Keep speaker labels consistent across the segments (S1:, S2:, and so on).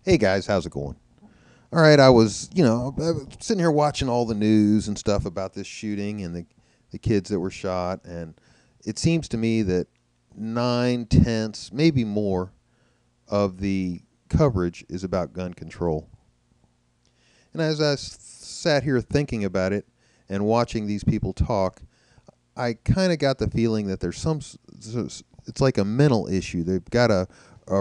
S1: Hey guys, how's it going? All right, I was, I was sitting here watching all the news and stuff about this shooting and the kids that were shot, and it seems to me that 9/10, maybe more, of the coverage is about gun control. And as I sat here thinking about it and watching these people talk, I kind of got the feeling that there's it's like a mental issue. They've got a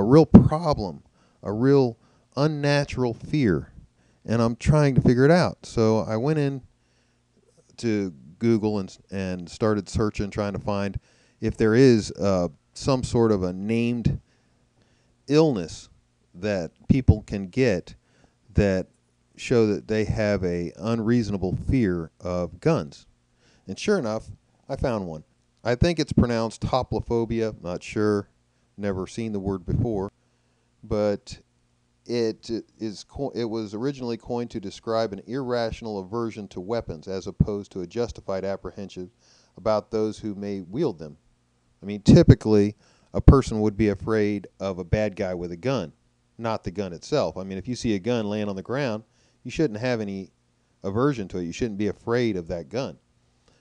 S1: real problem, a real unnatural fear, and I'm trying to figure it out. So I went in to Google and started searching, trying to find if there is some sort of a named illness that people can get that show that they have a unreasonable fear of guns. And sure enough, I found one. I think it's pronounced Hoplophobia. Not sure. Never seen the word before. But it was originally coined to describe an irrational aversion to weapons as opposed to a justified apprehension about those who may wield them. I mean, typically, a person would be afraid of a bad guy with a gun, not the gun itself. I mean, if you see a gun laying on the ground, you shouldn't have any aversion to it. You shouldn't be afraid of that gun.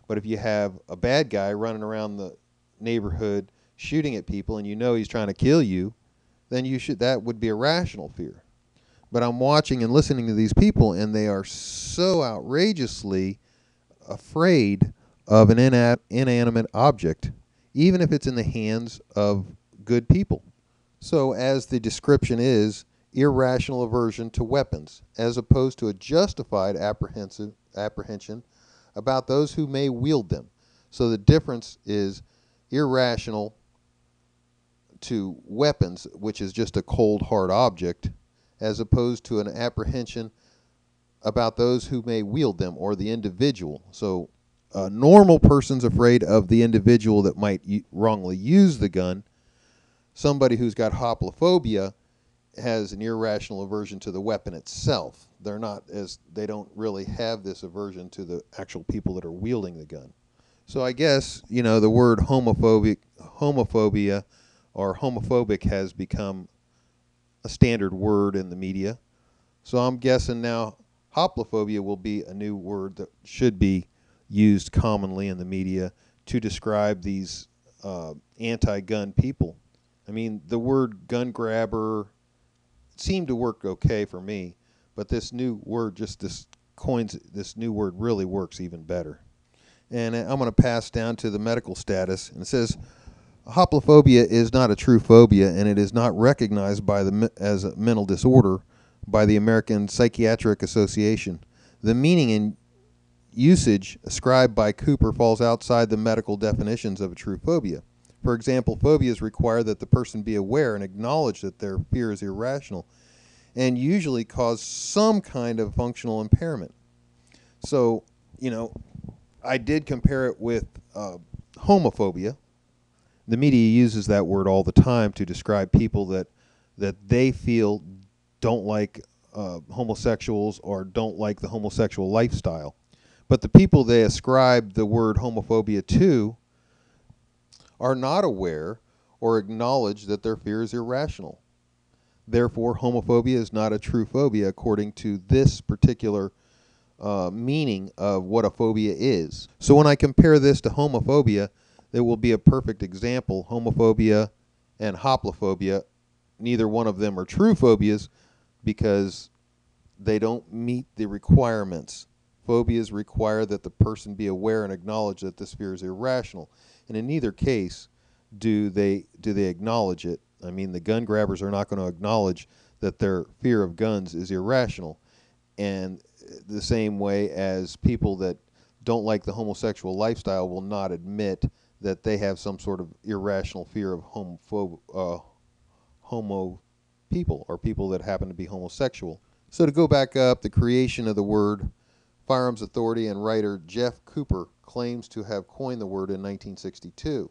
S1: But if you have a bad guy running around the neighborhood shooting at people and you know he's trying to kill you, then that would be a rational fear. But I'm watching and listening to these people, and they are so outrageously afraid of an inanimate object, even if it's in the hands of good people. So as the description is, irrational aversion to weapons, as opposed to a justified apprehension about those who may wield them. So the difference is irrational to weapons, which is just a cold, hard object, as opposed to an apprehension about those who may wield them or the individual. So a normal person's afraid of the individual that might wrongly use the gun. Somebody who's got hoplophobia has an irrational aversion to the weapon itself. They don't really have this aversion to the actual people that are wielding the gun. So I guess, the word homophobia or homophobic has become a standard word in the media. So I'm guessing now hoplophobia will be a new word that should be used commonly in the media to describe these anti-gun people. I mean, the word gun grabber seemed to work okay for me, but this new word, this new word really works even better. And I'm going to pass down to the medical status, and it says hoplophobia is not a true phobia, and it is not recognized as a mental disorder by the American Psychiatric Association. The meaning and usage ascribed by Cooper falls outside the medical definitions of a true phobia. For example, phobias require that the person be aware and acknowledge that their fear is irrational and usually cause some kind of functional impairment. So, I did compare it with homophobia. The media uses that word all the time to describe people that they feel don't like homosexuals or don't like the homosexual lifestyle. But the people they ascribe the word homophobia to are not aware or acknowledge that their fear is irrational. Therefore, homophobia is not a true phobia according to this particular meaning of what a phobia is. So when I compare this to homophobia, there will be a perfect example. Homophobia and hoplophobia, neither one of them are true phobias because they don't meet the requirements. Phobias require that the person be aware and acknowledge that this fear is irrational. And in neither case do they acknowledge it. I mean, the gun grabbers are not going to acknowledge that their fear of guns is irrational. And the same way as people that don't like the homosexual lifestyle will not admit that they have some sort of irrational fear of homo people or people that happen to be homosexual. So to go back up, the creation of the word, firearms authority and writer Jeff Cooper claims to have coined the word in 1962.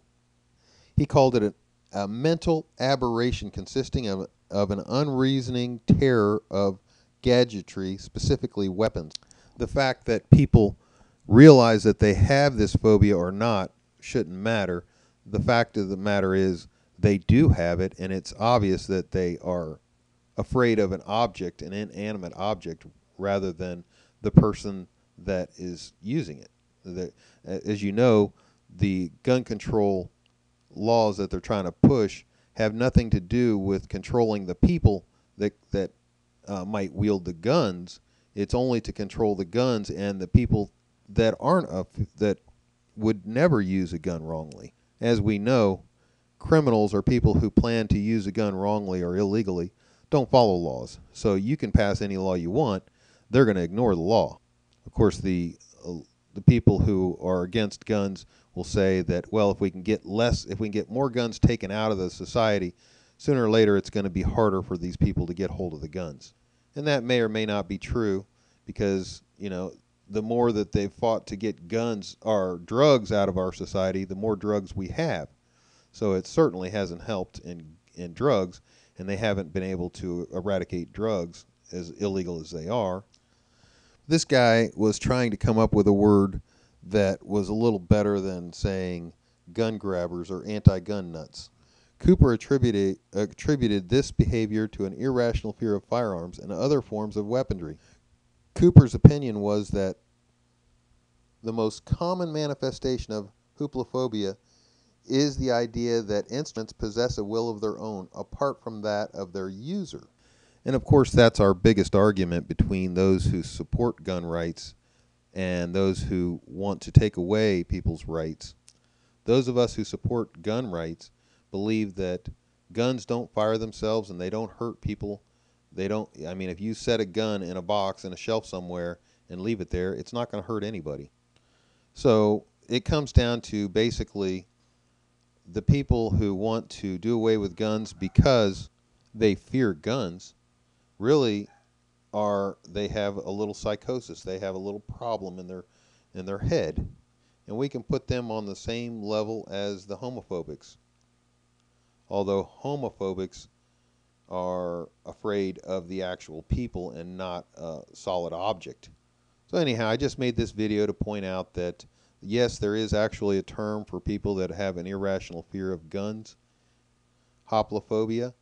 S1: He called it a mental aberration consisting of an unreasoning terror of gadgetry, specifically weapons. The fact that people realize that they have this phobia or not shouldn't matter. The fact of the matter is they do have it, and it's obvious that they are afraid of an object, an inanimate object, rather than the person that is using it. As you know, the gun control laws that they're trying to push have nothing to do with controlling the people that might wield the guns. It's only to control the guns and the people that aren't that would never use a gun wrongly. As we know, criminals or people who plan to use a gun wrongly or illegally don't follow laws. So you can pass any law you want, they're going to ignore the law. Of course, the people who are against guns will say that, well, if we can get more guns taken out of the society, sooner or later it's going to be harder for these people to get hold of the guns. And that may or may not be true, because, you know, the more that they've fought to get guns or drugs out of our society, the more drugs we have. So it certainly hasn't helped in drugs, and they haven't been able to eradicate drugs, as illegal as they are. This guy was trying to come up with a word that was a little better than saying gun grabbers or anti-gun nuts. Cooper attributed this behavior to an irrational fear of firearms and other forms of weaponry. Cooper's opinion was that the most common manifestation of Hoplophobia is the idea that instruments possess a will of their own apart from that of their user. And of course, that's our biggest argument between those who support gun rights and those who want to take away people's rights. Those of us who support gun rights believe that guns don't fire themselves and they don't hurt people. I mean, if you set a gun in a box in a shelf somewhere and leave it there, it's not going to hurt anybody. So it comes down to basically the people who want to do away with guns because they fear guns really they have a little psychosis. They have a little problem in their head. And we can put them on the same level as the homophobics. Although homophobics are afraid of the actual people and not a solid object. So anyhow, I just made this video to point out that yes, there is actually a term for people that have an irrational fear of guns, Hoplophobia,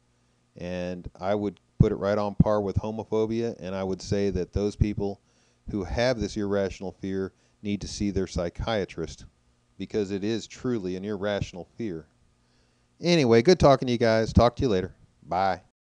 S1: and I would put it right on par with homophobia, and I would say that those people who have this irrational fear need to see their psychiatrist, because it is truly an irrational fear. Anyway, good talking to you guys. Talk to you later. Bye.